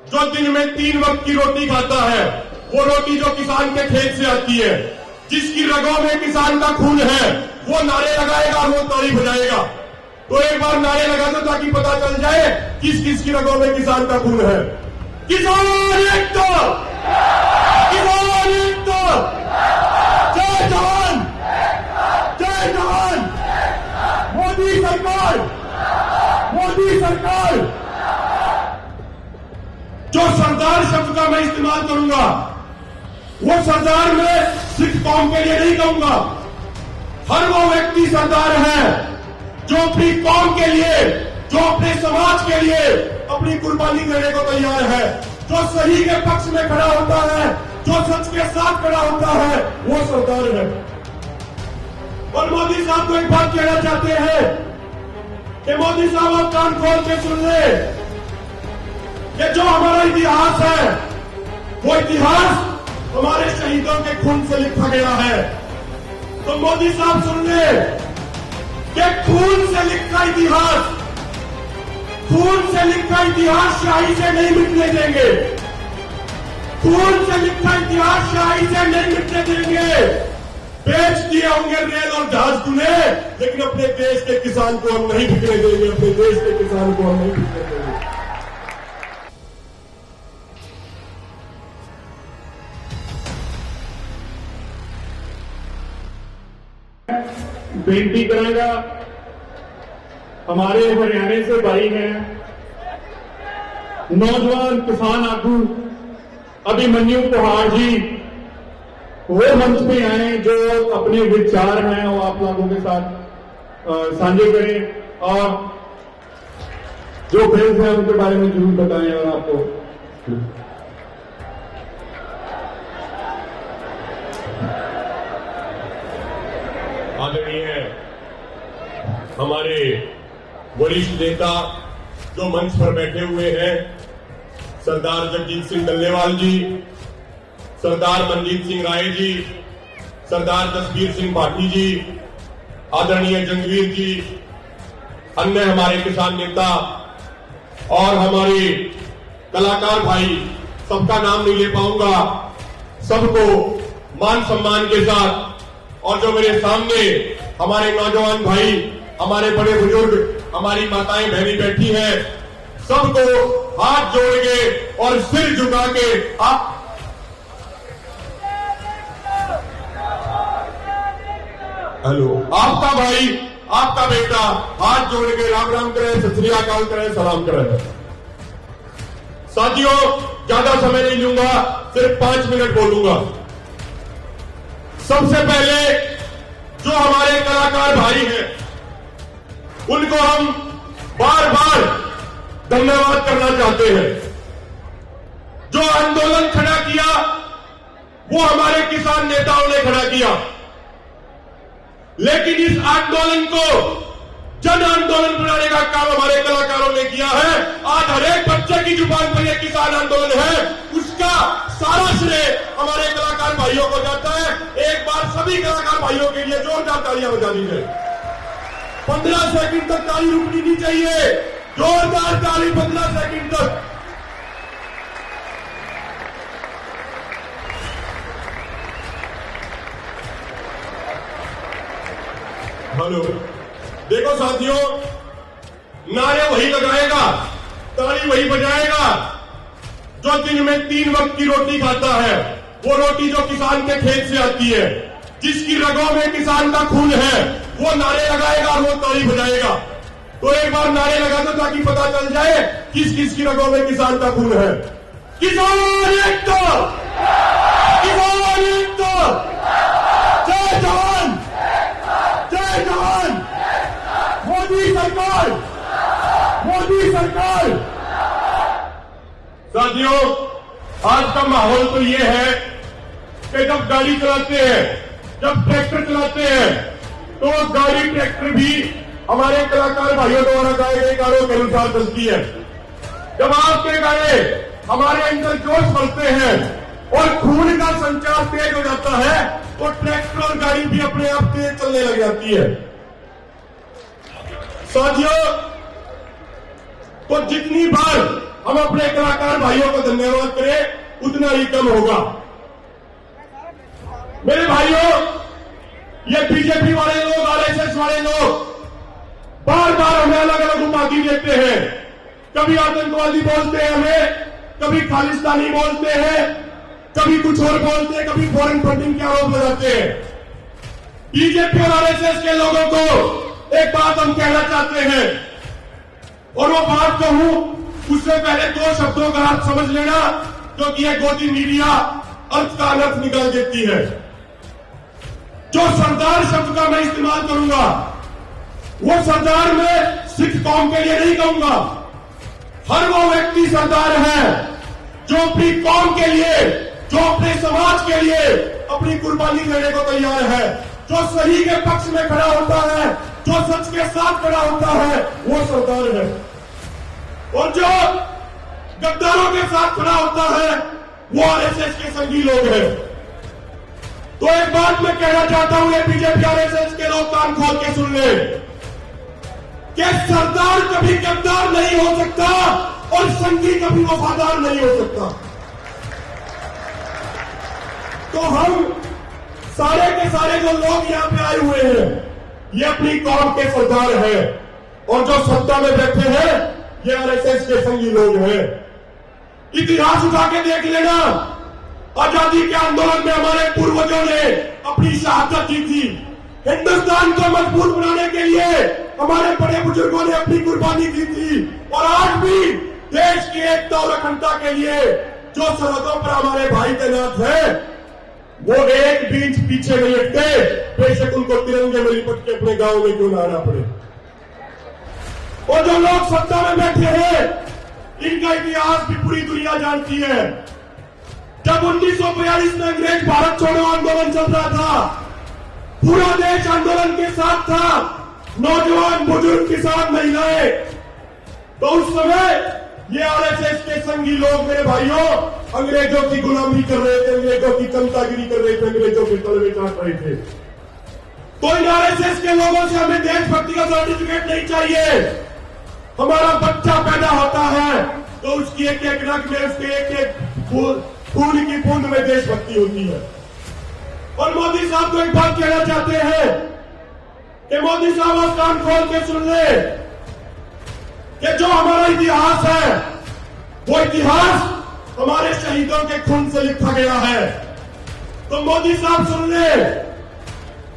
जो दिन में 3 वक्त की रोटी खाता है, वो रोटी जो किसान के खेत से आती है, जिसकी रगों में किसान का खून है, वो नारे लगाएगा और वो ताली बजाएगा। तो एक बार नारे लगा दो ताकि पता चल जाए किस किस की रगों में किसान का खून है। किसान एकता, किसान एकता, जय जवान, जय जवान, मोदी सरकार, मोदी सरकार। जो सरदार शब्द का मैं इस्तेमाल करूंगा, वो सरदार मैं सिर्फ कौम के लिए नहीं कहूंगा। हर वो व्यक्ति सरदार है जो अपनी कौम के लिए, जो अपने समाज के लिए अपनी कुर्बानी करने को तैयार है, जो सही के पक्ष में खड़ा होता है, जो सच के साथ खड़ा होता है, वो सरदार है। और मोदी साहब को एक बात कहना चाहते हैं कि मोदी साहब आप कान खोल के सुन ले कि जो हमारा इतिहास है, वो इतिहास हमारे शहीदों के खून से लिखा गया है। तो मोदी साहब सुन ले कि खून से लिखा इतिहास, खून से लिखा इतिहास शाही से नहीं मिटने देंगे, खून से लिखा इतिहास शाही से नहीं मिटने देंगे। बेच दिए होंगे रेल और जहाज तूने, लेकिन अपने देश के किसान को हम नहीं बिकने देंगे, अपने देश के किसान को हम नहीं बिकने देंगे। बेनती करेगा, हमारे हरियाणा से भाई हैं, नौजवान किसान आगू अभिमन्यु पहाड़ जी, वो मंच पे आए जो अपने विचार हैं वो आप लोगों के साथ साझे करें और जो बिल्स हैं उनके बारे में जरूर बताएं। और आपको आदरणीय हमारे वरिष्ठ नेता जो मंच पर बैठे हुए हैं, सरदार जगजीत सिंह डल्लेवाल जी, सरदार मनजीत सिंह राय जी, सरदार जसबीर सिंह भाटी जी, आदरणीय जंगवीर जी, अन्य हमारे किसान नेता और हमारे कलाकार भाई, सबका नाम नहीं ले पाऊंगा, सबको मान सम्मान के साथ, और जो मेरे सामने हमारे नौजवान भाई, हमारे बड़े बुजुर्ग, हमारी माताएं बहनी बैठी हैं, सबको हाथ जोड़ के और सिर झुका के आप हेलो, आपका भाई, आपका बेटा हाथ जोड़ के राम राम करें, सत श्री अकाल करें, सलाम करें। साथियों, ज्यादा समय नहीं लूंगा, सिर्फ 5 मिनट बोलूंगा। सबसे पहले जो हमारे कलाकार भाई हैं, उनको हम बार बार धन्यवाद करना चाहते हैं। जो आंदोलन खड़ा किया, वो हमारे किसान नेताओं ने खड़ा किया, लेकिन इस आंदोलन को जन आंदोलन बनाने का काम हमारे कलाकारों ने किया है। आज हर एक बच्चे की जुबान पर यह किसान आंदोलन है, उसका सारा श्रेय हमारे कलाकार भाइयों को जाता है। एक बार सभी कलाकार भाइयों के लिए जोरदार तालियां बजा दीजिए। 15 सेकंड तक ताली रुकनी नहीं चाहिए, जोरदार ताली 15 सेकंड तक। हेलो, देखो साथियों, नारे वही लगाएगा, ताली वही बजाएगा जो दिन में 3 वक्त की रोटी खाता है, वो रोटी जो किसान के खेत से आती है, जिसकी रगों में किसान का खून है, वो नारे लगाएगा और वो ताली बजाएगा। तो एक बार नारे लगा दो ताकि पता चल जाए किस किस की रगों में किसान का खून है। किसान एकता, किसान एकता, जय जवान, जय जवान, मोदी सरकार, मोदी सरकार। साथियों, आज का माहौल तो ये है कि जब गाड़ी चलाते हैं, जब ट्रैक्टर चलाते हैं, तो गाड़ी ट्रैक्टर भी हमारे कलाकार भाइयों द्वारा गाए गए गानों के अनुसार चलती है। जब आपके गाने हमारे अंदर जोश भरते हैं और खून का संचार तेज हो जाता है, तो ट्रैक्टर और गाड़ी भी अपने आप तेज चलने लग जाती है। साथियों, तो जितनी बार हम अपने कलाकार भाइयों को धन्यवाद करें उतना ही कम होगा। मेरे भाइयों, ये बीजेपी वाले लोग, आरएसएस वाले लोग बार बार हमें अलग अलग उपाधि देते हैं। कभी आतंकवादी बोलते हैं हमें, कभी खालिस्तानी बोलते हैं, कभी कुछ और बोलते हैं, कभी फॉरेन फंडिंग के आरोप लगाते हैं। बीजेपी और आरएसएस के लोगों को एक बात हम कहना चाहते हैं, और वो बात कहूं उससे पहले दो शब्दों का अर्थ समझ लेना, क्योंकि ये गोदी मीडिया अर्थ का अनर्थ निकाल देती है। जो सरदार शब्द का मैं इस्तेमाल करूंगा, वो सरदार मैं सिख कौम के लिए नहीं कहूंगा। हर वो व्यक्ति सरदार है जो अपनी कौम के लिए, जो अपने समाज के लिए अपनी कुर्बानी देने को तैयार है, जो सही के पक्ष में खड़ा होता है, जो सच के साथ खड़ा होता है, वो सरदार है। और जो गद्दारों के साथ खड़ा होता है, वो आरएसएस के संगी लोग हैं। तो एक बात मैं कहना चाहता हूं, ये बीजेपी आरएसएस के लोग कान खोल के सुन ले कि सरदार कभी गद्दार नहीं हो सकता और संगी कभी वफादार नहीं हो सकता। तो हम सारे के सारे जो लोग यहां पे आए हुए हैं, ये अपनी कौम के सरदार हैं, और जो सत्ता में बैठे हैं ये आरएसएस के संगी लोग हैं। इतिहास उठा के देख लेना, आजादी के आंदोलन में हमारे पूर्वजों ने अपनी शहादत दी थी। हिंदुस्तान को मजबूत बनाने के लिए हमारे बड़े बुजुर्गों ने अपनी कुर्बानी दी थी, और आज भी देश की एकता और अखंडता के लिए जो सरहदों पर हमारे भाई तैनात हैं, वो एक बीच पीछे नहीं हटते, बेशक उनको तिरंगे में लिपट के अपने गांव में क्यों ना आना पड़े। और जो लोग सत्ता में बैठे हैं, इनका इतिहास भी पूरी दुनिया जानती है। जब 1942 में अंग्रेज भारत छोड़ो आंदोलन चल रहा था, पूरा देश आंदोलन के साथ था, नौजवान, बुजुर्ग, किसान, महिलाएं, तो उस समय ये आरएसएस के संगी लोग, मेरे भाइयों, अंग्रेजों की गुलामी कर रहे थे, अंग्रेजों की चमचागिरी कर रहे थे, अंग्रेजों के तलवे चाट रहे थे। तो इन आरएसएस के लोगों से हमें देशभक्ति का सर्टिफिकेट नहीं चाहिए। हमारा बच्चा पैदा होता है तो उसकी एक एक रग में, उसके एक एक खून की बूंद में देशभक्ति होती है। और मोदी साहब को एक बात कहना चाहते हैं कि मोदी साहब आप कान खोल के सुन ले कि जो हमारा इतिहास है, वो इतिहास हमारे शहीदों के खून से लिखा गया है। तो मोदी साहब सुन ले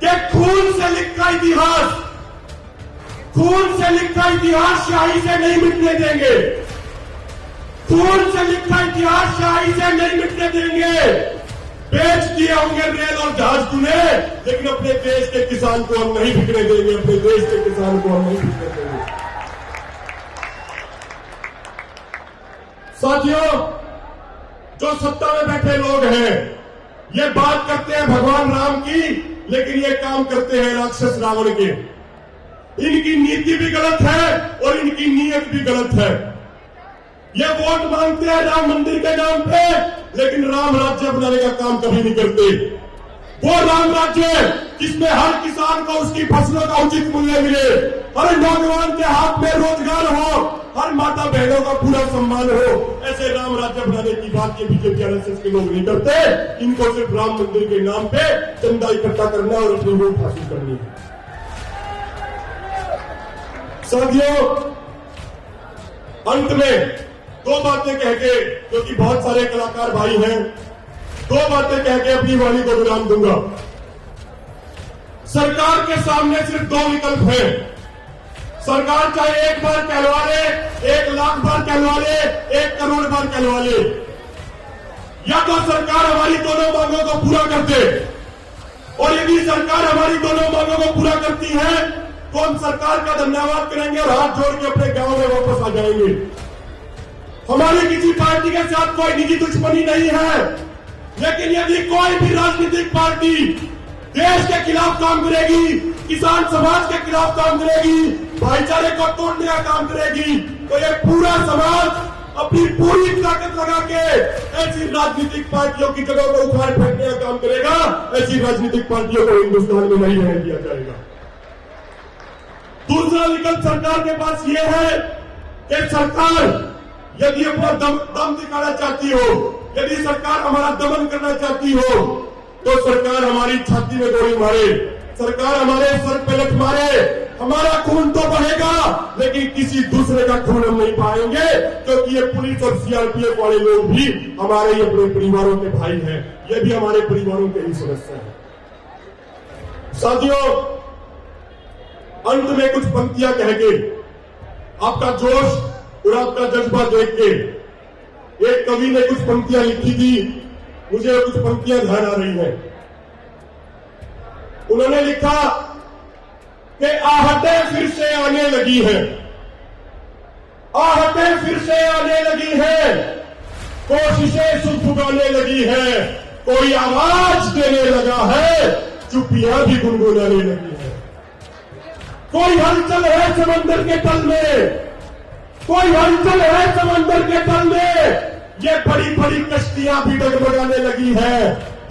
कि खून से लिखा इतिहास, खून से लिखा इतिहास शाही से नहीं मिटने देंगे। खून से लिखा इतिहास शाही से नहीं मिटने देंगे। बेच दिए होंगे रेल और जहाज तूने, लेकिन अपने देश के किसान को हम नहीं बिकने देंगे, अपने देश के किसान को हम नहीं बिकने देंगे। साथियों, जो सत्ता में बैठे लोग हैं, ये बात करते हैं भगवान राम की, लेकिन ये काम करते हैं राक्षस रावण के। इनकी नीति भी गलत है और इनकी नीयत भी गलत है। ये वोट मांगते हैं राम मंदिर के नाम पे, लेकिन राम राज्य बनाने का काम कभी नहीं करते। वो राम राज्य जिसमें हर किसान को उसकी फसलों का उचित मूल्य मिले, हर नौजवान के हाथ में रोजगार हो, हर माता बहनों का पूरा सम्मान हो, ऐसे राम राज्य बनाने की बात ये बीजेपी आरएसएस के लोग नहीं करते। इनको सिर्फ राम मंदिर के नाम पे चंदा इकट्ठा करना और अपनी वोट हासिल करनी है। साथियों, अंत में दो बातें कह के, क्योंकि बहुत सारे कलाकार भाई हैं, दो बातें कह के अपनी वाणी को विराम दूंगा। सरकार के सामने सिर्फ दो विकल्प हैं। सरकार चाहे एक बार कहलवा ले, 1 लाख बार कहलवा ले, 1 करोड़ बार कहलवा ले, या तो सरकार हमारी दोनों मांगों को पूरा कर दे। और यदि सरकार हमारी दोनों मांगों को पूरा करती है तो हम सरकार का धन्यवाद करेंगे और हाथ जोड़ के अपने गांव में वापस आ जाएंगे। हमारी किसी पार्टी के साथ कोई निजी दुश्मनी नहीं है, लेकिन यदि कोई भी राजनीतिक पार्टी देश के खिलाफ काम करेगी, किसान समाज के खिलाफ काम करेगी, भाईचारे को तोड़ने का काम करेगी, तो ये पूरा समाज अपनी पूरी ताकत लगा के ऐसी राजनीतिक पार्टियों की जगह को उखाड़ फेंकने का काम करेगा। ऐसी राजनीतिक पार्टियों को हिंदुस्तान में नहीं रहने दिया जाएगा। दूसरा विकल्प सरकार के पास ये है कि सरकार यदि अपना दम दिखाना चाहती हो, यदि सरकार हमारा दमन करना चाहती हो, तो सरकार हमारी छाती में गोली मारे, सरकार हमारे सर पे लठ मारे, हमारा खून तो बहेगा, लेकिन किसी दूसरे का खून हम नहीं पाएंगे, क्योंकि ये पुलिस और सीआरपीएफ वाले लोग भी हमारे ही अपने परिवारों के भाई हैं, ये भी हमारे परिवारों के ही सदस्य हैं। साथियों, अंत में कुछ पंक्तियां कह के, आपका जोश और आपका जज्बा देख के, एक कवि ने कुछ पंक्तियां लिखी थी, मुझे कुछ पंक्तियां ध्यान आ रही हैं। उन्होंने लिखा कि आहटें फिर से आने लगी हैं, आहटें फिर से आने लगी हैं, कोशिशें सुगबुगाने लगी हैं, कोई आवाज देने लगा है, चुप्पियां भी गुनगुनाने लगी है। कोई हलचल है समंदर के तल में, कोई हलचल है समंदर के तल में, ये बड़ी बड़ी कश्तियां भी डगमगाने लगी है,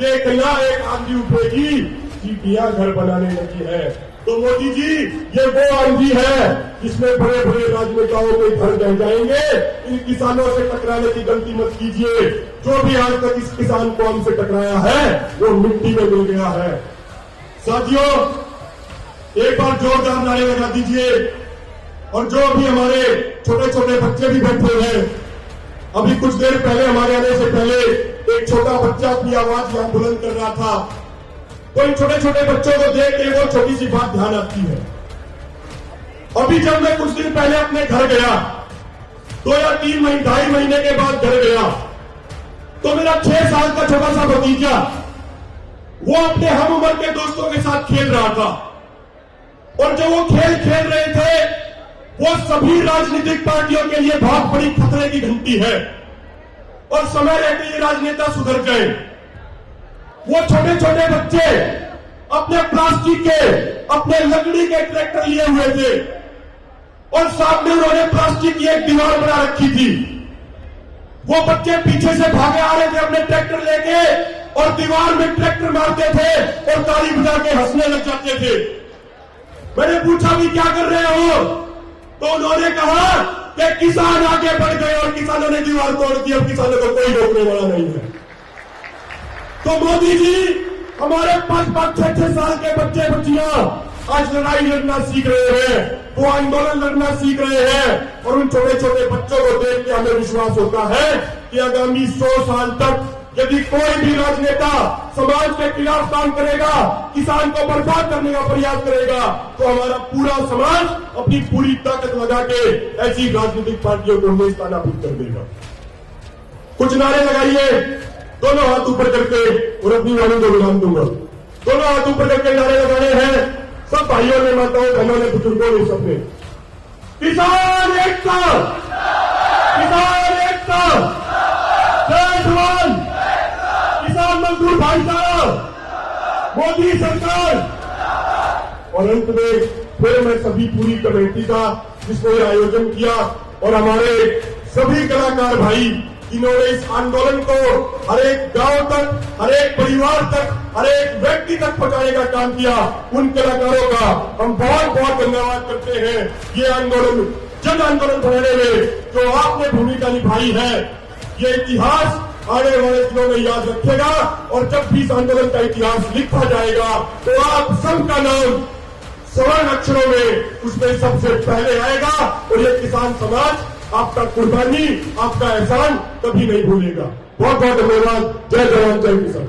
एक ना एक आंधी उठेगी, चीटियां घर बनाने लगी है। तो मोदी जी, ये वो आंधी है जिसमें बड़े बड़े राजनेताओं के घर ढह जाएंगे। इन किसानों से टकराने की गलती मत कीजिए, जो भी आज तक इस किसान कौम से टकराया है वो मिट्टी में मिल गया है। साथियों, एक बार जोरदार नारे लगा दीजिए, और जो भी हमारे छोटे छोटे बच्चे भी बैठे हैं, अभी कुछ देर पहले हमारे आने से पहले एक छोटा बच्चा अपनी आवाज यहां बुलंद कर रहा था, तो इन छोटे छोटे बच्चों को देख के वो छोटी सी बात ध्यान आती है। अभी जब मैं कुछ दिन पहले अपने घर गया, 2 या 3 महीने 2.5 महीने के बाद घर गया, तो मेरा 6 साल का छोटा सा भतीजा वो अपने हम उम्र के दोस्तों के साथ खेल रहा था, और जब वो खेल खेल रहे थे, वो सभी राजनीतिक पार्टियों के लिए बहुत बड़ी खतरे की घंटी है, और समय रहते ये राजनेता सुधर गए। वो छोटे छोटे बच्चे अपने प्लास्टिक के, अपने लकड़ी के ट्रैक्टर लिए हुए थे, और सामने उन्होंने प्लास्टिक की एक दीवार बना रखी थी। वो बच्चे पीछे से भागे आ रहे थे अपने ट्रैक्टर लेके, और दीवार में ट्रैक्टर मारते थे और ताली बजा के हंसने लग जाते थे। मैंने पूछा भी क्या कर रहे हो, तो उन्होंने कहा कि किसान आगे बढ़ गए और किसानों ने दीवार तोड़ दी, अब किसानों को कोई रोकने वाला नहीं है। तो मोदी जी, हमारे 5-5, 6-6 साल के बच्चे बच्चियां आज लड़ाई लड़ना सीख रहे हैं, वो आंदोलन लड़ना सीख रहे हैं, और उन छोटे छोटे बच्चों को देख के हमें विश्वास होता है कि आगामी 100 साल तक यदि कोई भी राजनेता समाज के खिलाफ काम करेगा, किसान को बर्बाद करने का प्रयास करेगा, तो हमारा पूरा समाज अपनी पूरी ताकत लगा के ऐसी राजनीतिक पार्टियों को नेस्तनाबूद कर देगा। कुछ नारे लगाइए, दोनों हाथ ऊपर करके, और अपनी वाणी को विराम दूंगा। दोनों हाथ ऊपर करके नारे लगाने हैं, सब भाइयों ने, माताओं, बहनों ने, बुजुर्गों ने, सबने। किसान एकता, किसान एकता, जय जवान, किसान मजदूर भाईचारा, मोदी सरकार। और अंत में फिर मैं सभी पूरी कमेटी का, जिसने आयोजन किया, और हमारे सभी कलाकार भाई जिन्होंने इस आंदोलन को हर एक गांव तक, हर एक परिवार तक, हर एक व्यक्ति तक पहुंचाने का काम किया, उन कलाकारों का हम बहुत बहुत धन्यवाद करते हैं। ये आंदोलन जन आंदोलन बनाने में जो आपने भूमिका निभाई है, ये इतिहास आने वाले दिनों में याद रखेगा, और जब भी इस आंदोलन का इतिहास लिखा जाएगा तो आप सबका नाम स्वर्ण अक्षरों में उसमें सबसे पहले आएगा, और ये किसान समाज आपका कुर्बानी, आपका एहसान कभी नहीं भूलेगा। बहुत बहुत धन्यवाद। जय जवान, जय किसान।